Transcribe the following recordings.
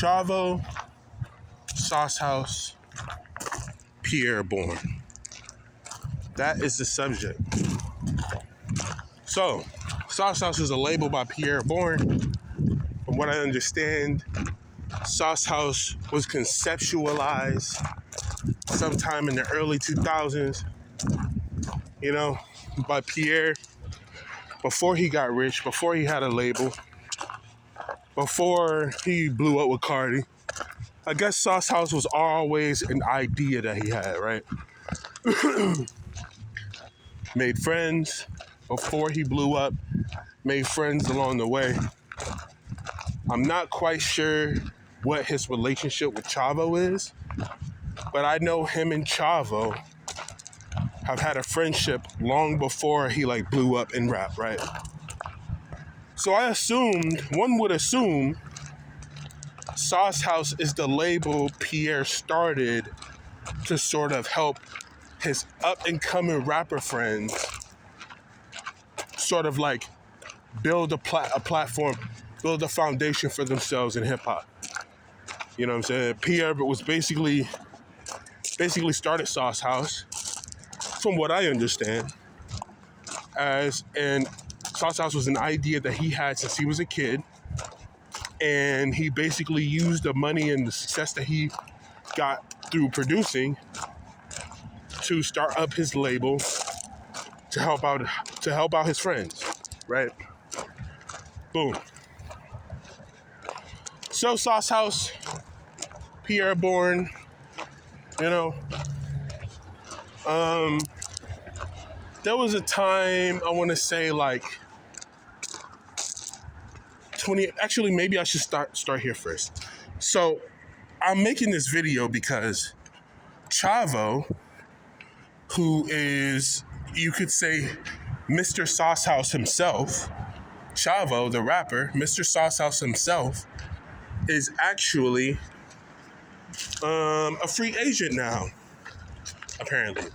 Chavo, Sosshouse, Pierre Bourne. That is the subject. So, Sosshouse is a label by Pierre Bourne. From what I understand, Sosshouse was conceptualized sometime in the early 2000s, by Pierre, before he got rich, before he had a label, before he blew up with Cardi. I guess Sosshouse was always an idea that he had, right? Made friends before he blew up, made friends along the way. I'm not quite sure what his relationship with Chavo is, but I know him and Chavo have had a friendship long before he blew up in rap, right? So one would assume Sosshouse is the label Pierre started to sort of help his up-and-coming rapper friends sort of build a platform, build a foundation for themselves in hip-hop. You know what I'm saying? Pierre was basically started Sosshouse, from what I understand, and Sosshouse was an idea that he had since he was a kid, and he basically used the money and the success that he got through producing to start up his label to help out his friends, right? Boom. So Sosshouse, Pierre Bourne, there was a time, I want to say 20, actually maybe I should start here first. So I'm making this video because Chavo, who is, you could say, Mr. Sosshouse himself, Chavo, the rapper, Mr. Sosshouse himself, is actually a free agent now, apparently.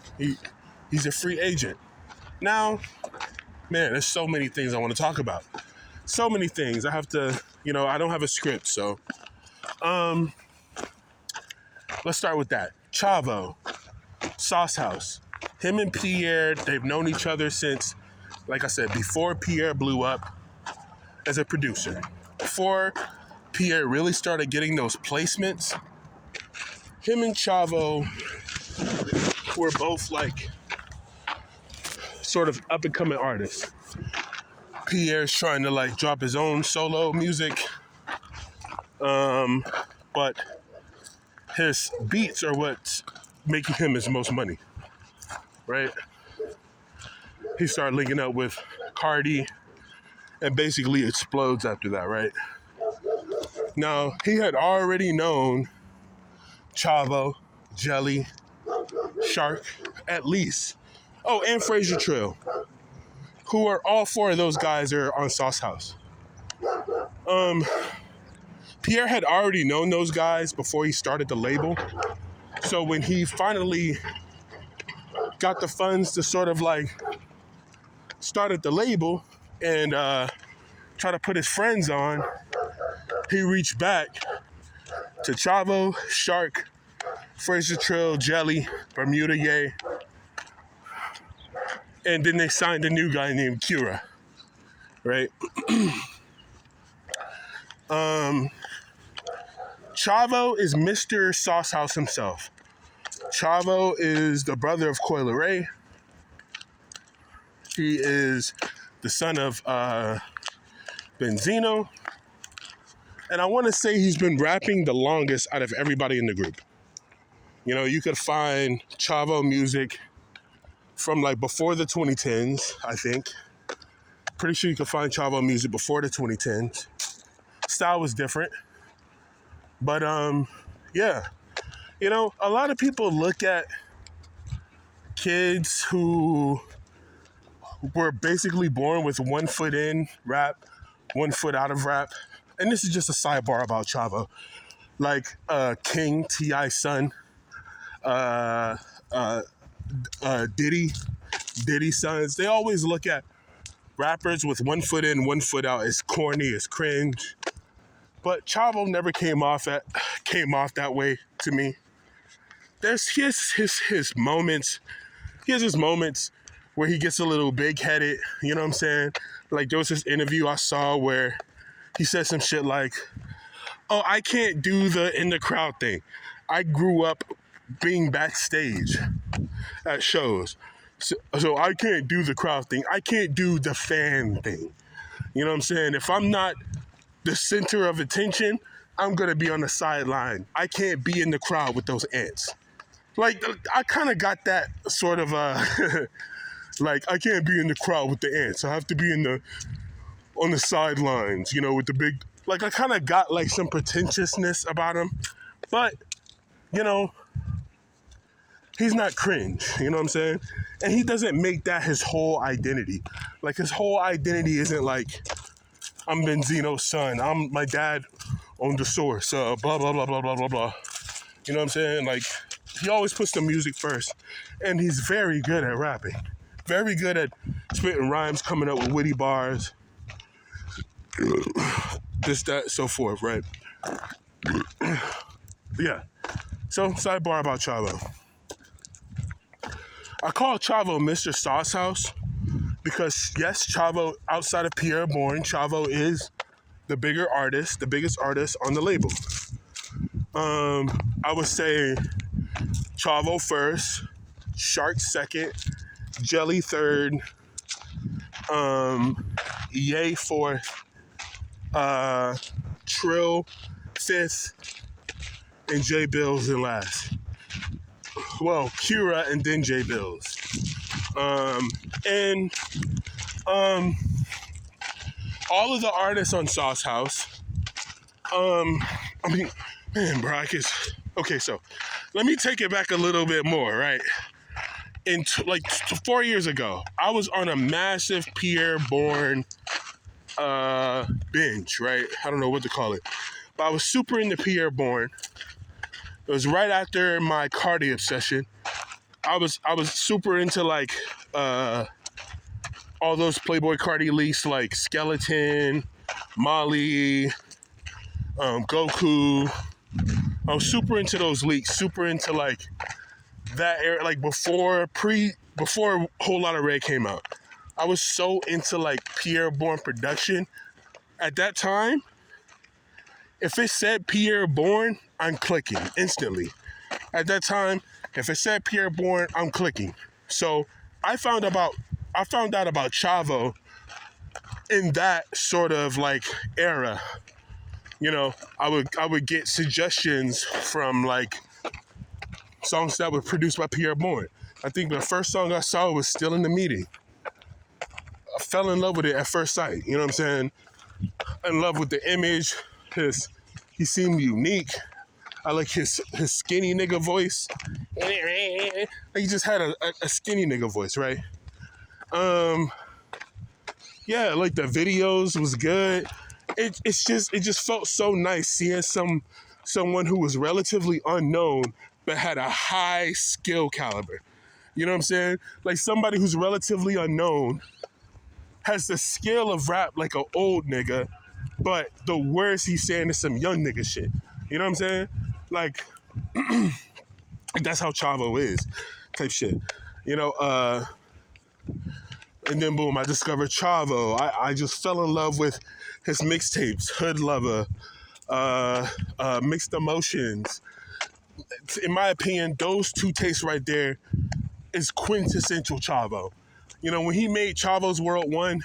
He's a free agent. Now, man, there's so many things I want to talk about. So many things. I have to, I don't have a script, so let's start with that. Chavo, Sosshouse, him and Pierre, they've known each other since, like I said, before Pierre blew up as a producer. Before Pierre really started getting those placements, him and Chavo were both sort of up and coming artists. Pierre's trying to drop his own solo music, but his beats are what's making him his most money, right? He started linking up with Cardi and basically explodes after that, right? Now, he had already known Chavo, Jelly, Sharc, at least. Oh, and Fraser Trill, who are all four of those guys are on Sosshouse. Pierre had already known those guys before he started the label. So when he finally got the funds to sort of started the label and try to put his friends on, he reached back to Chavo, Sharc, Fraser Trill, Jelly, Bermuda Ye, and then they signed a new guy named Cura, right? Chavo is Mr. Sosshouse himself. Chavo is the brother of Coi Leray. He is the son of Benzino. And I want to say he's been rapping the longest out of everybody in the group. You could find Chavo music from before the 2010s, I think. Pretty sure you could find Chavo music before the 2010s. Style was different. But, yeah. A lot of people look at kids who were basically born with 1 foot in rap, 1 foot out of rap. And this is just a sidebar about Chavo. King, T.I.'s son, Diddy's sons. They always look at rappers with 1 foot in, 1 foot out as corny, as cringe. But Chavo never came off that way to me. There's his moments. He has his moments where he gets a little big-headed, you know what I'm saying? Like, there was this interview I saw where he said some shit like, oh, I can't do the in the crowd thing. I grew up being backstage at shows. So I can't do the crowd thing. I can't do the fan thing. You know what I'm saying? If I'm not the center of attention, I'm going to be on the sideline. I can't be in the crowd with those ants. Like, I kind of got that sort of, like, I can't be in the crowd with the ants. I have to be on the sidelines, you know, with the big, like, I kind of got, like, some pretentiousness about him. But, you know, he's not cringe, you know what I'm saying? And he doesn't make that his whole identity. Like, his whole identity isn't like, I'm Benzino's son. My dad owned the source, blah, blah, blah, blah, blah, blah, blah. You know what I'm saying? Like, he always puts the music first. And he's very good at rapping. Very good at spitting rhymes, coming up with witty bars. This, that, so forth, right? Yeah. So, sidebar about Chavo. I call Chavo Mr. Sosshouse because, yes, Chavo, outside of Pierre Bourne, Chavo is the biggest artist on the label. I would say Chavo first, Sharc second, Jelly third, Ye fourth, Trill fifth, and J Bills in last. Well, Cura and then J Bills. And all of the artists on Sosshouse, I mean, man, bro, okay, so let me take it back a little bit more, right? 4 years ago, I was on a massive Pierre Bourne binge, right? I don't know what to call it, but I was super into Pierre Bourne. It was right after my Cardi obsession. I was super into like all those Playboy Cardi leaks, like Skeleton, Molly, Goku. I was super into those leaks, super into like that era, like before Whole Lotta Red came out. I was so into like Pierre Bourne production. At that time, if it said Pierre Bourne, I'm clicking instantly. At that time, if it said Pierre Bourne, I'm clicking. So I found out about Chavo in that sort of like era. You know, I would get suggestions from like songs that were produced by Pierre Bourne. I think the first song I saw was Still in the Meeting. I fell in love with it at first sight. You know what I'm saying? In love with the image. He seemed unique. I like his skinny nigga voice. He just had a skinny nigga voice, right? Yeah, like the videos was good. It just felt so nice seeing someone who was relatively unknown but had a high skill caliber. You know what I'm saying? Like somebody who's relatively unknown has the skill of rap like an old nigga, but the words he's saying is some young nigga shit. You know what I'm saying? Like, that's how Chavo is, type shit. You know, and then boom, I discovered Chavo. I just fell in love with his mixtapes, Hood Lover, Mixed Emotions. In my opinion, those two tastes right there is quintessential Chavo. You know, when he made Chavo's World 1,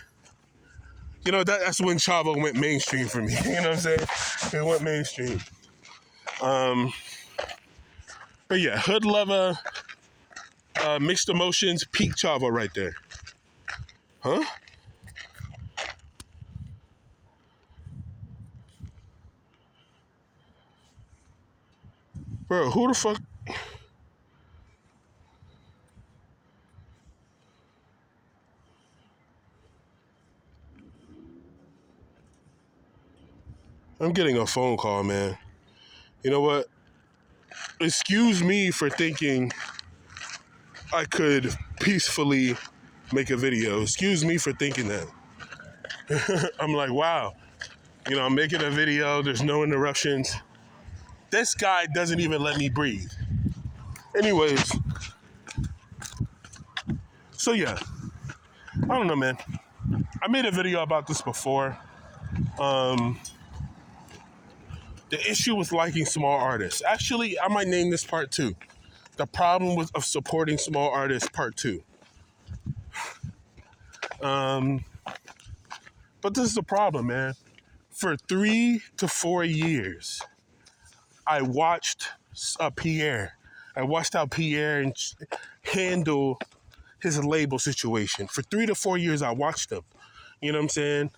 you know, that's when Chavo went mainstream for me. You know what I'm saying? It went mainstream. But yeah, Hood Lover, Mixed Emotions, peak Chavo right there. Huh? Bro, who the fuck? I'm getting a phone call, man. You know what? Excuse me for thinking I could peacefully make a video. Excuse me for thinking that. I'm like, wow. I'm making a video. There's no interruptions. This guy doesn't even let me breathe. Anyways, so yeah, I don't know, man. I made a video about this before. The issue with liking small artists. Actually, I might name this part 2. The problem of supporting small artists, part 2. But this is the problem, man. For 3 to 4 years, I watched Pierre. I watched how Pierre handle his label situation. For 3 to 4 years, I watched him. You know what I'm saying?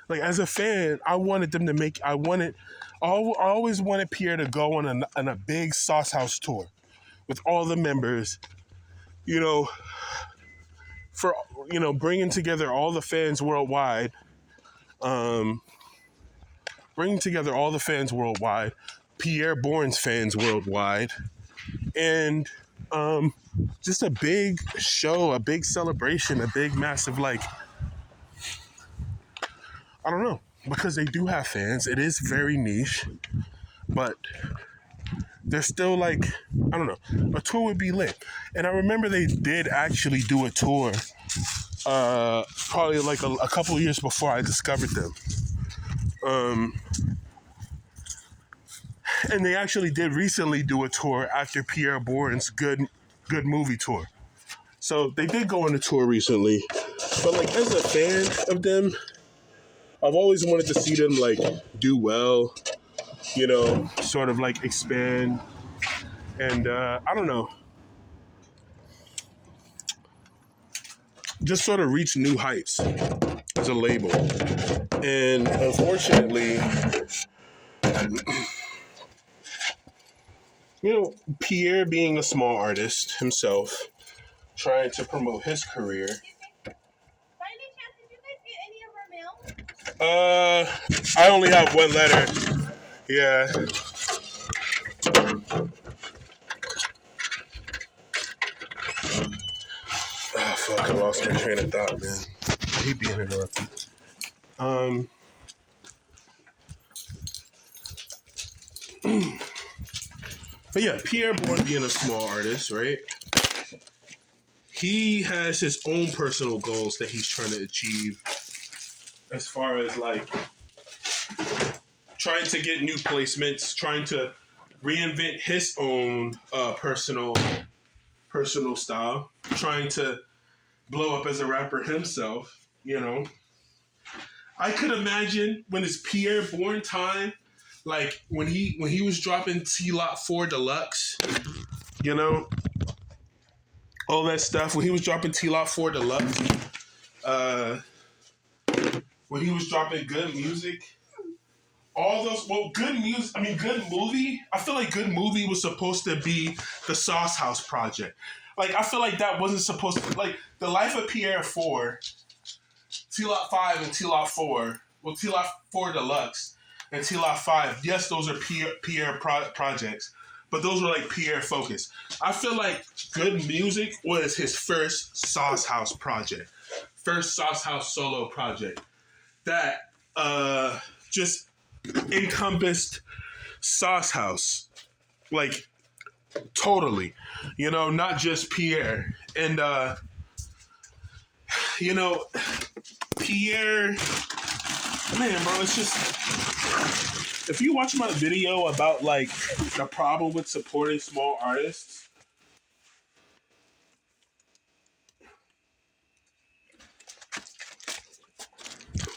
Like, as a fan, I always wanted Pierre to go on a big Sosshouse tour with all the members, for, bringing together all the fans worldwide, Pierre Bourne's fans worldwide, and just a big show, a big celebration, a big massive, like, I don't know, because they do have fans. It is very niche, but they're still like, I don't know, a tour would be lit. And I remember they did actually do a tour, probably like a couple of years before I discovered them. And they actually did recently do a tour after Pierre Bourne's good movie tour. So they did go on a tour recently. But like, as a fan of them, I've always wanted to see them like do well, sort of like expand. And I don't know, just sort of reach new heights as a label. And unfortunately, Pierre being a small artist himself, trying to promote his career. By any chance, did you guys get any of our mail? I only have one letter. Yeah. Oh, fuck, I lost my train of thought, man. I hate being interrupted. But yeah, Pierre Bourne being a small artist, right? He has his own personal goals that he's trying to achieve as far as like trying to get new placements, trying to reinvent his own personal style, trying to blow up as a rapper himself, I could imagine when it's Pierre Bourne time, like when he was dropping T-Lot 4 Deluxe, all that stuff, when he was dropping T-Lot 4 Deluxe, when he was dropping good music, all those, good music, good movie, I feel like good movie was supposed to be the Sosshouse project. Like, I feel like that wasn't supposed to, like, The Life of Pierre 4, T-Lot 5 and T-Lot 4, T-Lot 4 Deluxe and T-Lot 5, yes, those are Pierre projects, but those were like Pierre focused. I feel like Good Music was his first Sosshouse project, first Sosshouse solo project that just encompassed Sosshouse, like, totally, not just Pierre. And, Pierre, man, bro, it's just, if you watch my video about, like, the problem with supporting small artists,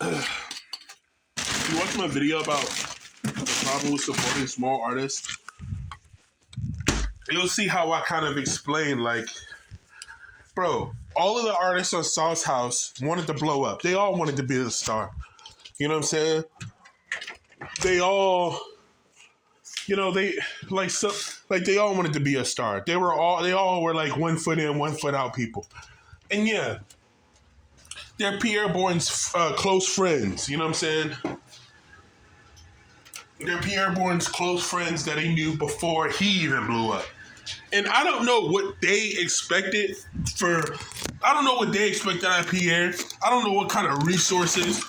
if you watch my video about the problem with supporting small artists, you'll see how I kind of explain, like, bro, all of the artists on Sosshouse wanted to blow up. They all wanted to be the star. You know what I'm saying? They all, they all wanted to be a star. They all were like 1 foot in, 1 foot out people. And yeah, they're Pierre Bourne's close friends. You know what I'm saying? They're Pierre Bourne's close friends that he knew before he even blew up. And I don't know what they expected for I don't know what they expected out of Pierre. I don't know what kind of resources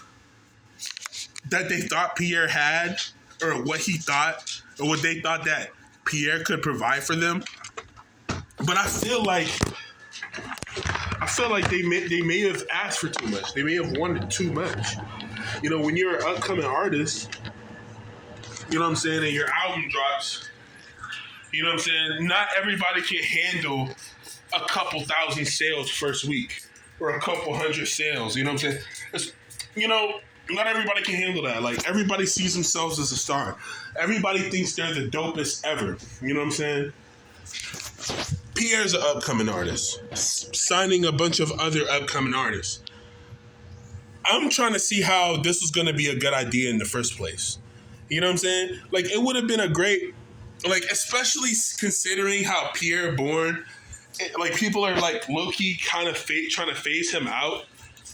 that they thought Pierre had, or what he thought, or what they thought that Pierre could provide for them. But I feel like they may have asked for too much. They may have wanted too much. You know, when you're an upcoming artist, you know what I'm saying, and your album drops, you know what I'm saying, not everybody can handle a couple thousand sales first week or a couple hundred sales. You know what I'm saying? You know, not everybody can handle that. Like, everybody sees themselves as a star. Everybody thinks they're the dopest ever. You know what I'm saying? Pierre's an upcoming artist, signing a bunch of other upcoming artists. I'm trying to see how this was going to be a good idea in the first place. You know what I'm saying? Like, it would have been a great, like, especially considering how Pierre Bourne, like, people are, like, low-key kind of trying to phase him out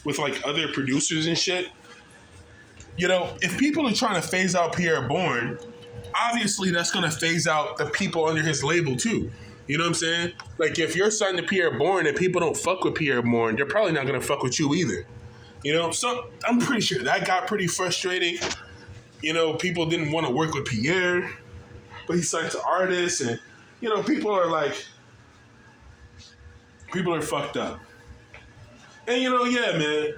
with, like, other producers and shit. You know, if people are trying to phase out Pierre Bourne, obviously that's going to phase out the people under his label, too. You know what I'm saying? Like, if you're signed to Pierre Bourne and people don't fuck with Pierre Bourne, they're probably not going to fuck with you either. You know? So, I'm pretty sure that got pretty frustrating. You know, people didn't want to work with Pierre, but he signed to artists, and, you know, people are fucked up. And, you know, yeah, man,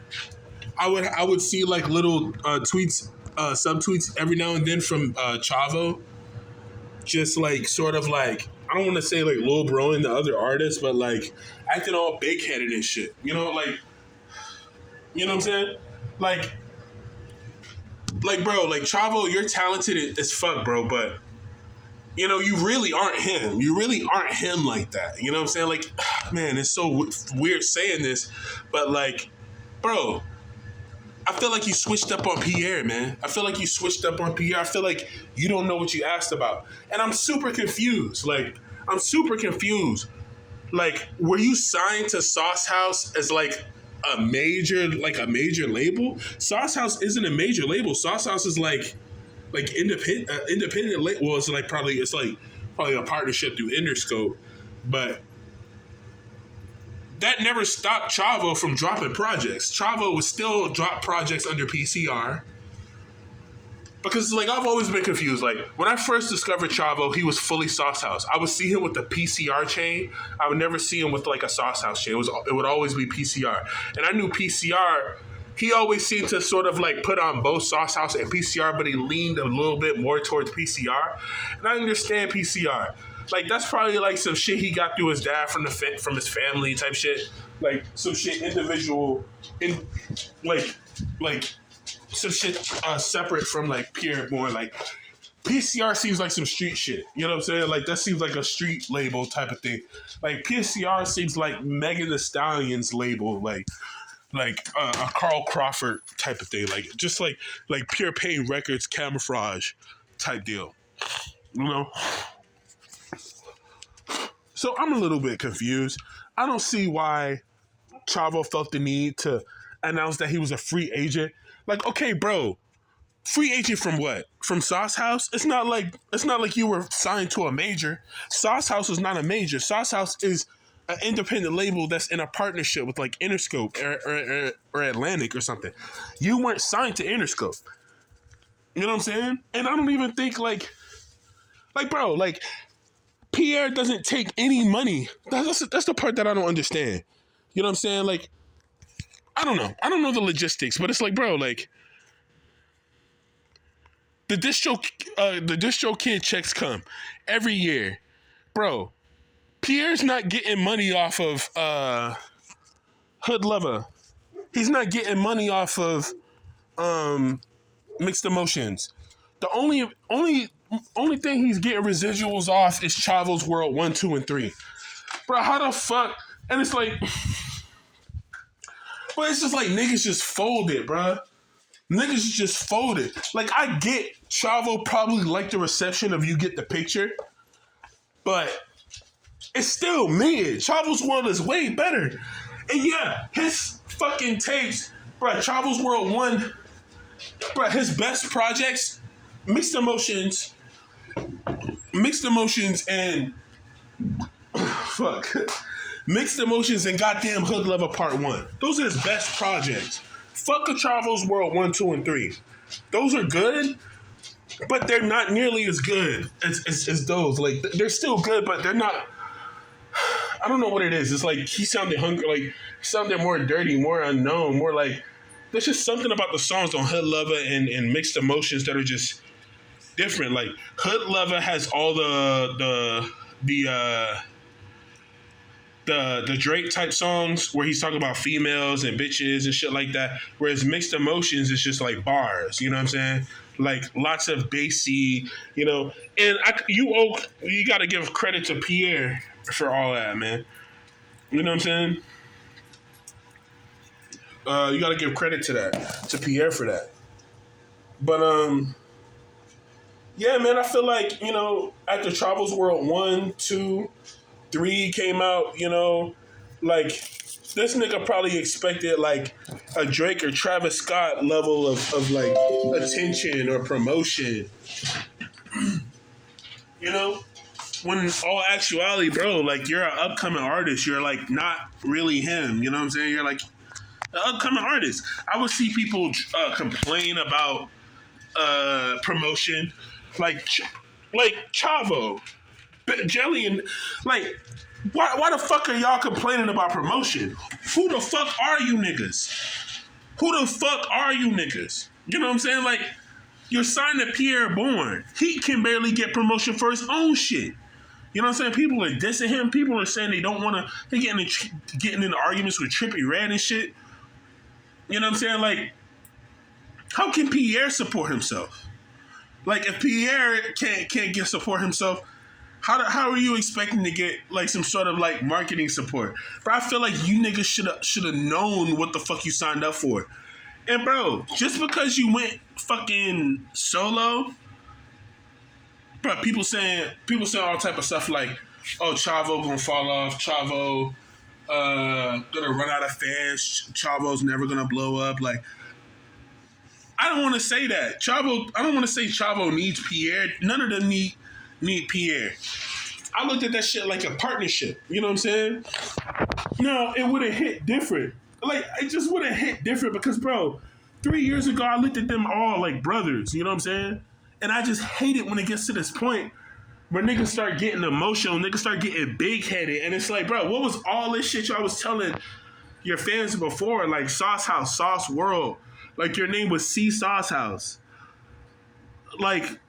I would see, like, little tweets, subtweets every now and then from Chavo, just, like, sort of, like, I don't want to say, like, Lil Bro and the other artists, but, like, acting all big-headed and shit. You know, like, you know what I'm saying? Like, bro, like, Chavo, you're talented as fuck, bro, but, you know, you really aren't him. You really aren't him like that. You know what I'm saying? Like, man, it's so weird saying this, but, like, bro, I feel like you switched up on Pierre, man. I feel like you switched up on Pierre. I feel like you don't know what you asked about. And I'm super confused. Like, Like, were you signed to Sosshouse as, like, a major label? Sosshouse isn't a major label. Sosshouse is like independent label. Well, it's probably a partnership through Interscope, but that never stopped Chavo from dropping projects. Chavo would still drop projects under PCR. Because, like, I've always been confused. Like, when I first discovered Chavo, he was fully Sosshouse. I would see him with the PCR chain. I would never see him with, like, a Sosshouse chain. It would always be PCR. And I knew PCR, he always seemed to sort of, like, put on both Sosshouse and PCR, but he leaned a little bit more towards PCR. And I understand PCR. Like, that's probably, like, some shit he got through his dad from his family type shit. Like, some shit individual, some shit separate from, like, Pierre Bourne. Like, PCR seems like some street shit. You know what I'm saying? Like, that seems like a street label type of thing. Like, PCR seems like Megan Thee Stallion's label, like a Carl Crawford type of thing. Like, just like Pure Pain Records camouflage type deal. You know? So I'm a little bit confused. I don't see why Chavo felt the need to announce that he was a free agent. Like, okay, bro, free agent from what? From Sosshouse? It's not like you were signed to a major. Sosshouse is not a major. Sosshouse is an independent label that's in a partnership with, like, Interscope or Atlantic or something. You weren't signed to Interscope. You know what I'm saying? And I don't even think like bro, like, Pierre doesn't take any money. That's the part that I don't understand. You know what I'm saying? Like, I don't know. I don't know the logistics, but it's like, bro, like, the distro kid checks come every year. Bro, Pierre's not getting money off of Hood Lover. He's not getting money off of Mixed Emotions. The only thing he's getting residuals off is Chavo's World 1, 2, and 3. Bro, how the fuck? And it's like, but it's just like niggas just folded, bro. Niggas just folded. Like, I get Chavo probably liked the reception of You Get the Picture, but it's still mid. Chavo's World is way better. And yeah, his fucking tapes, bro, Chavo's World 1, bro, his best projects, Mixed Emotions, and Mixed Emotions and goddamn Hood Lover Part 1. Those are his best projects. Fuck a Chavo's World 1, 2, and 3. Those are good, but they're not nearly as good as those. Like, they're still good, but they're not. I don't know what it is. It's like he sounded hungry, like he sounded more dirty, more unknown, more like there's just something about the songs on Hood Lover and Mixed Emotions that are just different. Like Hood Lover has all the Drake type songs where he's talking about females and bitches and shit like that. Whereas Mixed Emotions is just like bars, you know what I'm saying? Like lots of bassy, you know. And you got to give credit to Pierre for all that, man. You know what I'm saying? You got to give credit to Pierre for that. But yeah, man, I feel like, you know, after Chavo's World 1, 2, 3 came out, you know, like this nigga probably expected like a Drake or Travis Scott level of like attention or promotion. You know? When in all actuality, bro, like you're an upcoming artist. You're like not really him. You know what I'm saying? You're like an upcoming artist. I would see people complain about promotion, like Chavo, Jelly, and like why the fuck are y'all complaining about promotion? Who the fuck are you niggas? Who the fuck are you niggas? You know what I'm saying? Like you're signed to Pierre Bourne. He can barely get promotion for his own shit. You know what I'm saying? People are dissing him. People are saying they don't want to. They're getting into arguments with Trippie Redd and shit. You know what I'm saying? Like, how can Pierre support himself? Like, if Pierre can't get support himself, how are you expecting to get like some sort of like marketing support? But I feel like you niggas should have known what the fuck you signed up for. And bro, just because you went fucking solo. But people saying all type of stuff like, oh, Chavo gonna fall off, Chavo gonna run out of fans, Chavo's never gonna blow up. Like, I don't want to say that. I don't want to say Chavo needs Pierre. None of them need Pierre. I looked at that shit like a partnership. You know what I'm saying? No, it would have hit different. Like, it just would have hit different because, bro, 3 years ago, I looked at them all like brothers. You know what I'm saying? And I just hate it when it gets to this point where niggas start getting emotional, niggas start getting big-headed. And it's like, bro, what was all this shit y'all was telling your fans before? Like Sosshouse, Sauce World. Like your name was C Sosshouse. Like,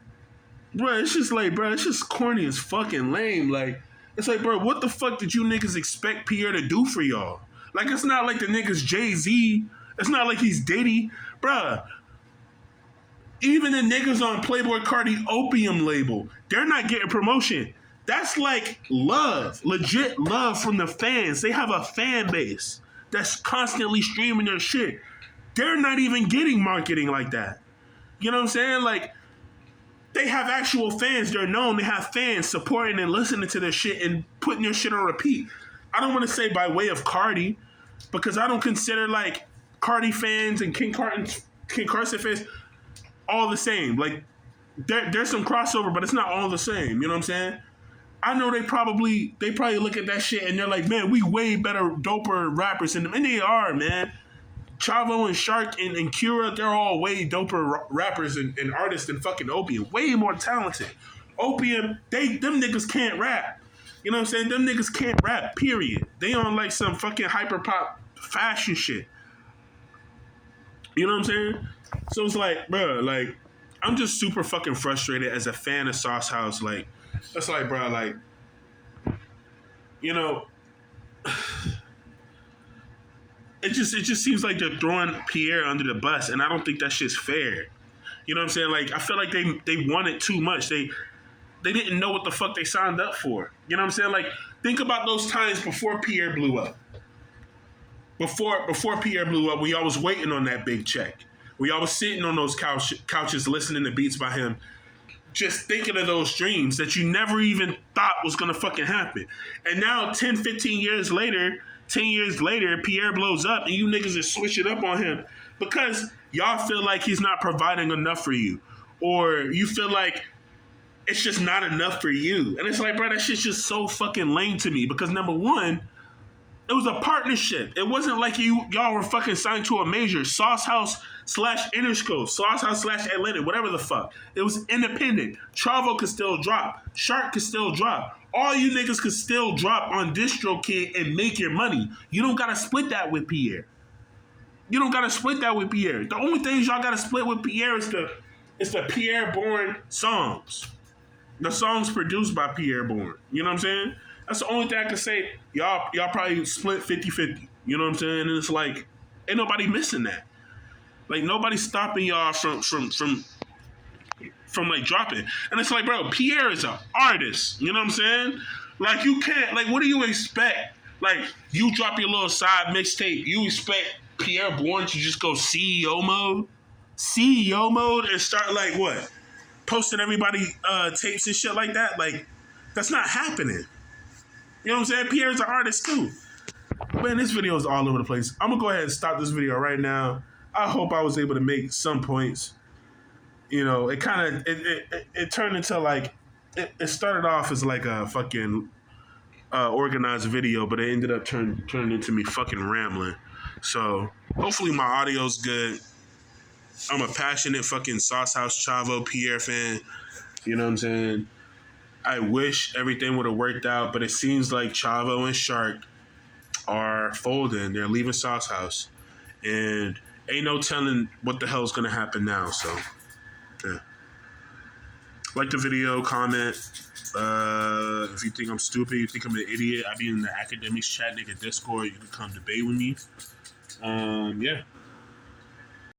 bro, it's just like, bro, it's just corny as fucking lame. Like, it's like, bro, what the fuck did you niggas expect Pierre to do for y'all? Like, it's not like the niggas Jay-Z. It's not like he's Diddy. Bruh. Even the niggas on Playboy Cardi Opium label, they're not getting promotion. That's like love, legit love from the fans. They have a fan base that's constantly streaming their shit. They're not even getting marketing like that. You know what I'm saying? Like, they have actual fans. They're known. They have fans supporting and listening to their shit and putting their shit on repeat. I don't want to say by way of Cardi, because I don't consider like Cardi fans and King Carson fans all the same. Like, there's some crossover, but it's not all the same. You know what I'm saying? I know they probably look at that shit and they're like, man, we way better, doper rappers than them. And they are, man. Chavo and Sharc and Cura, they're all way doper rappers and artists than fucking Opium. Way more talented. Opium, them niggas can't rap. You know what I'm saying? Them niggas can't rap, period. They on like some fucking hyper pop fashion shit. You know what I'm saying? So it's like, bro, like, I'm just super fucking frustrated as a fan of Sosshouse. Like, it's like, bro, like, you know, it just seems like they're throwing Pierre under the bus, and I don't think that shit's fair. You know what I'm saying? Like, I feel like they wanted too much. They didn't know what the fuck they signed up for. You know what I'm saying? Like, think about those times before Pierre blew up. Before Pierre blew up, we all was waiting on that big check. We all was sitting on those couches listening to beats by him, just thinking of those dreams that you never even thought was going to fucking happen. And now 10, 15 years later, 10 years later, Pierre blows up and you niggas are switching up on him because y'all feel like he's not providing enough for you. Or you feel like it's just not enough for you. And it's like, bro, that shit's just so fucking lame to me because number one, It was a partnership. It wasn't like y'all were fucking signed to a major. Sosshouse / Interscope, Sosshouse / Atlantic, whatever the fuck. It was independent. Chavo could still drop. Sharc could still drop. All you niggas could still drop on DistroKid and make your money. You don't gotta split that with Pierre. You don't gotta split that with Pierre. The only things y'all gotta split with Pierre is the Pierre Bourne songs. The songs produced by Pierre Bourne. You know what I'm saying? That's the only thing I can say. Y'all probably split 50-50. You know what I'm saying? And it's like, ain't nobody missing that. Like, nobody's stopping y'all from like dropping. And it's like, bro, Pierre is an artist. You know what I'm saying? Like, you can't, like, what do you expect? Like, you drop your little side mixtape, you expect Pierre Bourne to just go CEO mode? CEO mode and start, like, what? Posting everybody tapes and shit like that? Like, that's not happening. You know what I'm saying? Pierre's an artist too. Man, this video is all over the place. I'm gonna go ahead and stop this video right now. I hope I was able to make some points. You know, it kind of it turned into like it started off as like a fucking organized video, but it ended up turned into me fucking rambling. So hopefully my audio's good. I'm a passionate fucking Sosshouse Chavo Pierre fan. You know what I'm saying? I wish everything would have worked out, but it seems like Chavo and Sharc are folding. They're leaving Sosshouse. And ain't no telling what the hell's going to happen now. So, yeah. Like the video, comment. If you think I'm stupid, you think I'm an idiot, I be in the academics chat, nigga, Discord. You can come debate with me. Yeah.